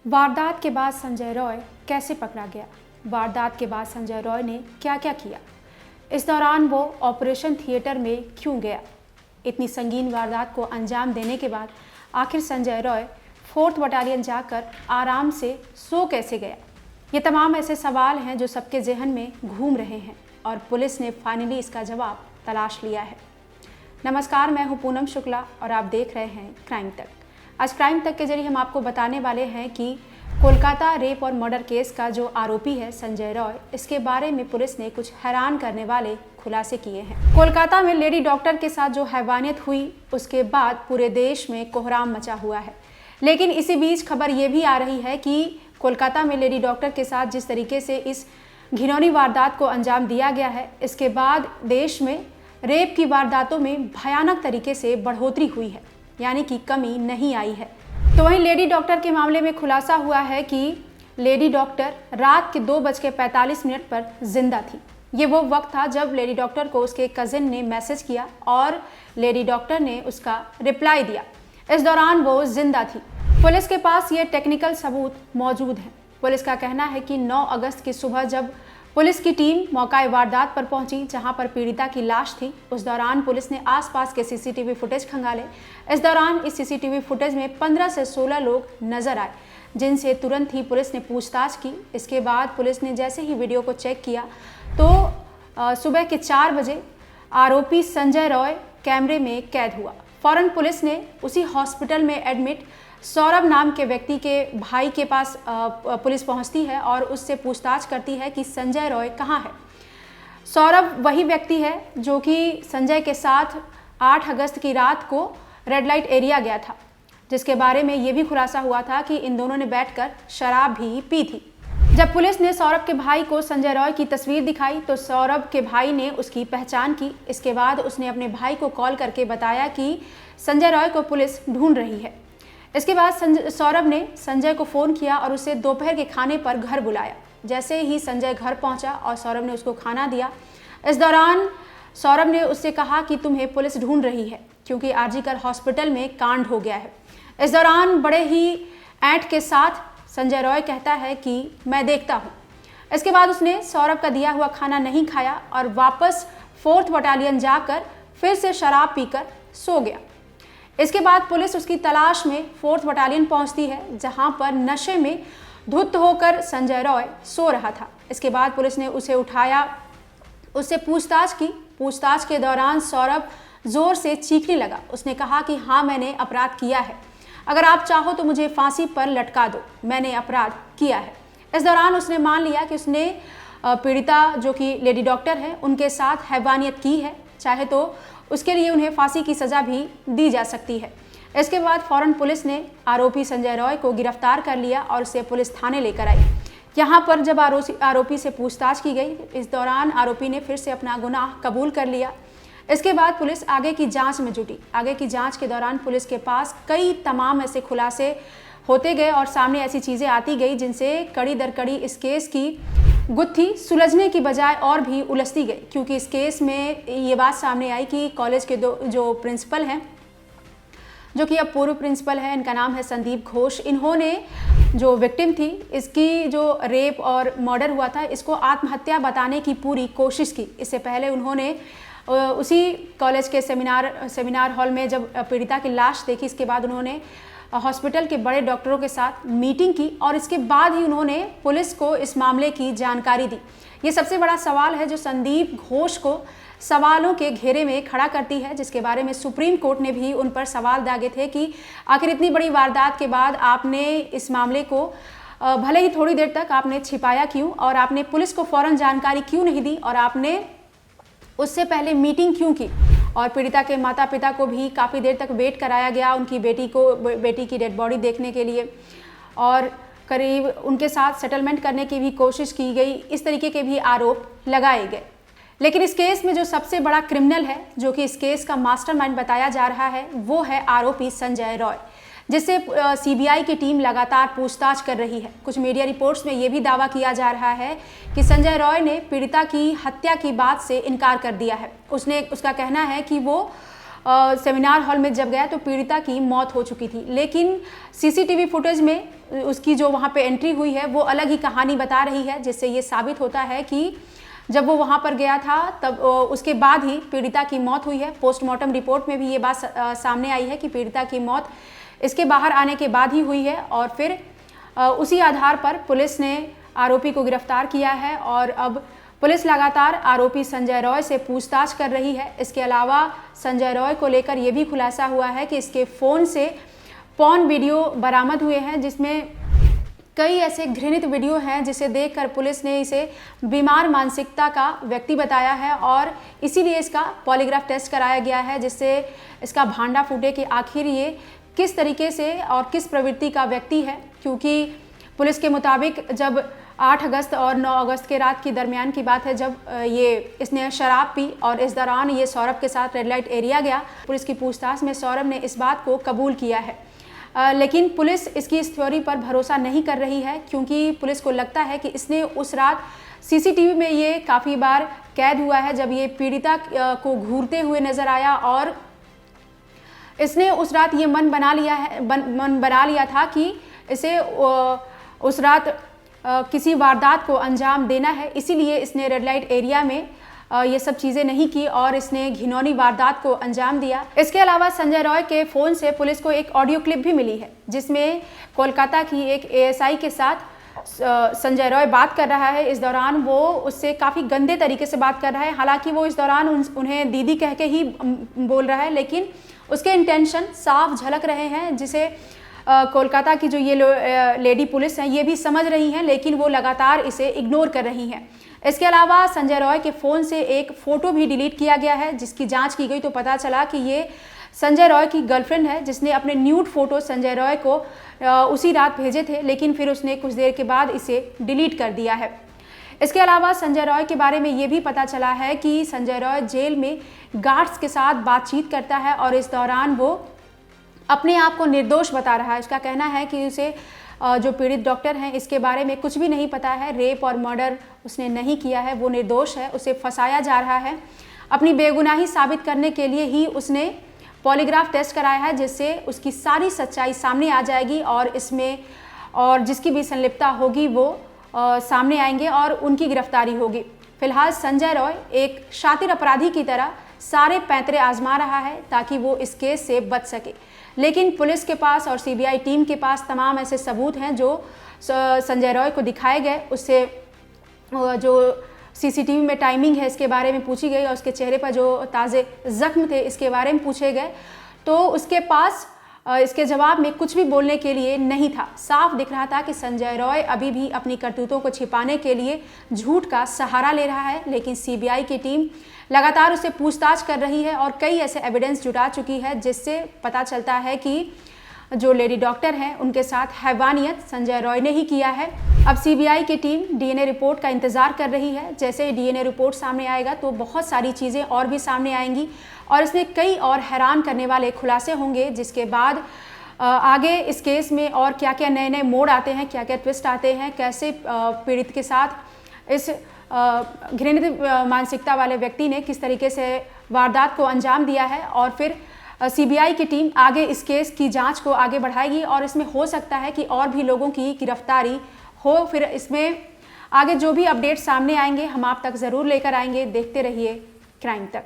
वारदात के बाद संजय रॉय कैसे पकड़ा गया? वारदात के बाद संजय रॉय ने क्या क्या किया? इस दौरान वो ऑपरेशन थिएटर में क्यों गया? इतनी संगीन वारदात को अंजाम देने के बाद आखिर संजय रॉय 4th बटालियन जाकर आराम से सो कैसे गया? ये तमाम ऐसे सवाल हैं जो सबके जहन में घूम रहे हैं और पुलिस ने फाइनली इसका जवाब तलाश लिया है। नमस्कार, मैं हूं पूनम शुक्ला और आप देख रहे हैं क्राइम तक। आज क्राइम तक के जरिए हम आपको बताने वाले हैं कि कोलकाता रेप और मर्डर केस का जो आरोपी है संजय रॉय, इसके बारे में पुलिस ने कुछ हैरान करने वाले खुलासे किए हैं। कोलकाता में लेडी डॉक्टर के साथ जो हैवानियत हुई, उसके बाद पूरे देश में कोहराम मचा हुआ है। लेकिन इसी बीच खबर ये भी आ रही है कि कोलकाता में लेडी डॉक्टर के साथ जिस तरीके से इस घिनौनी वारदात को अंजाम दिया गया है, इसके बाद देश में रेप की वारदातों में भयानक तरीके से बढ़ोतरी हुई है, यानी कि कमी नहीं आई है। तो वहीं लेडी डॉक्टर के मामले में खुलासा हुआ है कि लेडी डॉक्टर रात के 2:45 पर जिंदा थी। ये वो वक्त था जब लेडी डॉक्टर को उसके कजिन ने मैसेज किया और लेडी डॉक्टर ने उसका रिप्लाई दिया। इस दौरान वो जिंदा थी। पुलिस के पास ये टेक्निकल सबूत मौजूद हैं। पुलिस का कहना है कि 9 अगस्त की सुबह जब पुलिस की टीम मौका वारदात पर पहुंची, जहां पर पीड़िता की लाश थी, उस दौरान पुलिस ने आसपास के सीसीटीवी फुटेज खंगाले। इस दौरान इस सीसीटीवी फुटेज में 15 से 16 लोग नजर आए, जिनसे तुरंत ही पुलिस ने पूछताछ की। इसके बाद पुलिस ने जैसे ही वीडियो को चेक किया तो सुबह के 4 बजे आरोपी संजय रॉय कैमरे में कैद हुआ। फौरन पुलिस ने उसी हॉस्पिटल में एडमिट सौरभ नाम के व्यक्ति के भाई के पास पुलिस पहुंचती है और उससे पूछताछ करती है कि संजय रॉय कहाँ है। सौरभ वही व्यक्ति है जो कि संजय के साथ 8 अगस्त की रात को रेड लाइट एरिया गया था, जिसके बारे में ये भी खुलासा हुआ था कि इन दोनों ने बैठकर शराब भी पी थी। जब पुलिस ने सौरभ के भाई को संजय रॉय की तस्वीर दिखाई तो सौरभ के भाई ने उसकी पहचान की। इसके बाद उसने अपने भाई को कॉल करके बताया कि संजय रॉय को पुलिस ढूंढ रही है। इसके बाद सौरभ ने संजय को फ़ोन किया और उसे दोपहर के खाने पर घर बुलाया। जैसे ही संजय घर पहुंचा और सौरभ ने उसको खाना दिया, इस दौरान सौरभ ने उससे कहा कि तुम्हें पुलिस ढूंढ रही है क्योंकि आरजीकर हॉस्पिटल में कांड हो गया है। इस दौरान बड़े ही ऐंठ के साथ संजय रॉय कहता है कि मैं देखता हूँ। इसके बाद उसने सौरभ का दिया हुआ खाना नहीं खाया और वापस 4th बटालियन जाकर फिर से शराब पीकर सो गया। इसके बाद पुलिस उसकी तलाश में 4th बटालियन पहुंचती है, जहां पर नशे में धुत होकर संजय रॉय सो रहा था। इसके बाद पुलिस ने उसे उठाया, उससे पूछताछ की। पूछताछ के दौरान सौरभ जोर से चीखने लगा। उसने कहा कि हाँ, मैंने अपराध किया है, अगर आप चाहो तो मुझे फांसी पर लटका दो, मैंने अपराध किया है। इस दौरान उसने मान लिया कि उसने पीड़िता जो कि लेडी डॉक्टर है उनके साथ हैवानियत की है, चाहे तो उसके लिए उन्हें फांसी की सज़ा भी दी जा सकती है। इसके बाद फौरन पुलिस ने आरोपी संजय रॉय को गिरफ्तार कर लिया और उसे पुलिस थाने लेकर आई। यहाँ पर जब आरोपी से पूछताछ की गई, इस दौरान आरोपी ने फिर से अपना गुनाह कबूल कर लिया। इसके बाद पुलिस आगे की जांच में जुटी। आगे की जांच के दौरान पुलिस के पास कई तमाम ऐसे खुलासे होते गए और सामने ऐसी चीज़ें आती गई जिनसे कड़ी दर कड़ी इस केस की गुत्थी सुलझने की बजाय और भी उलझती गई, क्योंकि इस केस में ये बात सामने आई कि कॉलेज के जो प्रिंसिपल हैं, जो कि अब पूर्व प्रिंसिपल हैं, इनका नाम है संदीप घोष, इन्होंने जो विक्टिम थी, इसकी जो रेप और मर्डर हुआ था, इसको आत्महत्या बताने की पूरी कोशिश की। इससे पहले उन्होंने उसी कॉलेज के सेमिनार हॉल में जब पीड़िता की लाश देखी, इसके बाद उन्होंने हॉस्पिटल के बड़े डॉक्टरों के साथ मीटिंग की और इसके बाद ही उन्होंने पुलिस को इस मामले की जानकारी दी। ये सबसे बड़ा सवाल है जो संदीप घोष को सवालों के घेरे में खड़ा करती है, जिसके बारे में सुप्रीम कोर्ट ने भी उन पर सवाल दागे थे कि आखिर इतनी बड़ी वारदात के बाद आपने इस मामले को भले ही थोड़ी देर तक आपने छिपाया क्यों, और आपने पुलिस को फौरन जानकारी क्यों नहीं दी, और आपने उससे पहले मीटिंग क्यों की। और पीड़िता के माता पिता को भी काफ़ी देर तक वेट कराया गया उनकी बेटी की डेड बॉडी देखने के लिए, और करीब उनके साथ सेटलमेंट करने की भी कोशिश की गई। इस तरीके के भी आरोप लगाए गए। लेकिन इस केस में जो सबसे बड़ा क्रिमिनल है, जो कि इस केस का मास्टरमाइंड बताया जा रहा है, वो है आरोपी संजय रॉय, जिससे सीबीआई की टीम लगातार पूछताछ कर रही है। कुछ मीडिया रिपोर्ट्स में ये भी दावा किया जा रहा है कि संजय रॉय ने पीड़िता की हत्या की बात से इनकार कर दिया है। उसका कहना है कि वो सेमिनार हॉल में जब गया तो पीड़िता की मौत हो चुकी थी। लेकिन सीसीटीवी फुटेज में उसकी जो वहाँ पे एंट्री हुई है वो अलग ही कहानी बता रही है, जिससे ये साबित होता है कि जब वो वहाँ पर गया था तब उसके बाद ही पीड़िता की मौत हुई है। पोस्टमार्टम रिपोर्ट में भी ये बात सामने आई है कि पीड़िता की मौत इसके बाहर आने के बाद ही हुई है और फिर उसी आधार पर पुलिस ने आरोपी को गिरफ्तार किया है और अब पुलिस लगातार आरोपी संजय रॉय से पूछताछ कर रही है। इसके अलावा संजय रॉय को लेकर यह भी खुलासा हुआ है कि इसके फ़ोन से पॉर्न वीडियो बरामद हुए हैं, जिसमें कई ऐसे घृणित वीडियो हैं जिसे देखकर पुलिस ने इसे बीमार मानसिकता का व्यक्ति बताया है और इसीलिए इसका पॉलीग्राफ टेस्ट कराया गया है, जिससे इसका भांडा फूटे कि आखिर ये किस तरीके से और किस प्रवृत्ति का व्यक्ति है। क्योंकि पुलिस के मुताबिक जब 8 अगस्त और 9 अगस्त के रात की दरमियान की बात है जब इसने शराब पी और इस दौरान ये सौरभ के साथ रेड लाइट एरिया गया। पुलिस की पूछताछ में सौरभ ने इस बात को कबूल किया है, लेकिन पुलिस इसकी इस थ्योरी पर भरोसा नहीं कर रही है क्योंकि पुलिस को लगता है कि इसने उस रात सीसीटीवी में ये काफ़ी बार कैद हुआ है जब ये पीड़िता को घूरते हुए नजर आया और इसने उस रात ये मन बना लिया था कि इसे उस रात किसी वारदात को अंजाम देना है। इसीलिए इसने रेड लाइट एरिया में ये सब चीज़ें नहीं की और इसने घिनौनी वारदात को अंजाम दिया। इसके अलावा संजय रॉय के फ़ोन से पुलिस को एक ऑडियो क्लिप भी मिली है जिसमें कोलकाता की एक एएसआई के साथ संजय रॉय बात कर रहा है। इस दौरान वो उससे काफ़ी गंदे तरीके से बात कर रहा है। हालांकि वो इस दौरान उन्हें दीदी कह के ही बोल रहा है, लेकिन उसके इंटेंशन साफ झलक रहे हैं, जिसे कोलकाता की जो ये लेडी पुलिस हैं ये भी समझ रही हैं, लेकिन वो लगातार इसे इग्नोर कर रही हैं। इसके अलावा संजय रॉय के फ़ोन से एक फ़ोटो भी डिलीट किया गया है, जिसकी जांच की गई तो पता चला कि ये संजय रॉय की गर्लफ्रेंड है, जिसने अपने न्यूड फ़ोटो संजय रॉय को उसी रात भेजे थे, लेकिन फिर उसने कुछ देर के बाद इसे डिलीट कर दिया है। इसके अलावा संजय रॉय के बारे में ये भी पता चला है कि संजय रॉय जेल में गार्ड्स के साथ बातचीत करता है और इस दौरान वो अपने आप को निर्दोष बता रहा है। उसका कहना है कि उसे जो पीड़ित डॉक्टर हैं इसके बारे में कुछ भी नहीं पता है, रेप और मर्डर उसने नहीं किया है, वो निर्दोष है, उसे फंसाया जा रहा है। अपनी बेगुनाही साबित करने के लिए ही उसने पॉलीग्राफ टेस्ट कराया है, जिससे उसकी सारी सच्चाई सामने आ जाएगी और इसमें और जिसकी भी संलिप्तता होगी वो सामने आएंगे और उनकी गिरफ्तारी होगी। फिलहाल संजय रॉय एक शातिर अपराधी की तरह सारे पैंतरे आजमा रहा है ताकि वो इस केस से बच सके, लेकिन पुलिस के पास और सीबीआई टीम के पास तमाम ऐसे सबूत हैं जो संजय रॉय को दिखाए गए। उससे जो सीसीटीवी में टाइमिंग है इसके बारे में पूछी गई और उसके चेहरे पर जो ताज़े जख्म थे इसके बारे में पूछे गए, तो उसके पास इसके जवाब में कुछ भी बोलने के लिए नहीं था। साफ दिख रहा था कि संजय रॉय अभी भी अपनी करतूतों को छिपाने के लिए झूठ का सहारा ले रहा है, लेकिन सीबीआई की टीम लगातार उससे पूछताछ कर रही है और कई ऐसे एविडेंस जुटा चुकी है जिससे पता चलता है कि जो लेडी डॉक्टर हैं उनके साथ हैवानियत संजय रॉय ने ही किया है। अब सीबीआई की टीम डीएनए रिपोर्ट का इंतजार कर रही है। जैसे डीएनए रिपोर्ट सामने आएगा तो बहुत सारी चीज़ें और भी सामने आएंगी और इसमें कई और हैरान करने वाले खुलासे होंगे, जिसके बाद आगे इस केस में और क्या क्या नए नए मोड़ आते हैं, क्या क्या ट्विस्ट आते हैं, कैसे पीड़ित के साथ इस घृणित मानसिकता वाले व्यक्ति ने किस तरीके से वारदात को अंजाम दिया है और फिर सीबीआई की टीम आगे इस केस की जांच को आगे बढ़ाएगी और इसमें हो सकता है कि और भी लोगों की गिरफ्तारी हो। फिर इसमें आगे जो भी अपडेट सामने आएंगे हम आप तक ज़रूर लेकर आएंगे। देखते रहिए क्राइम तक।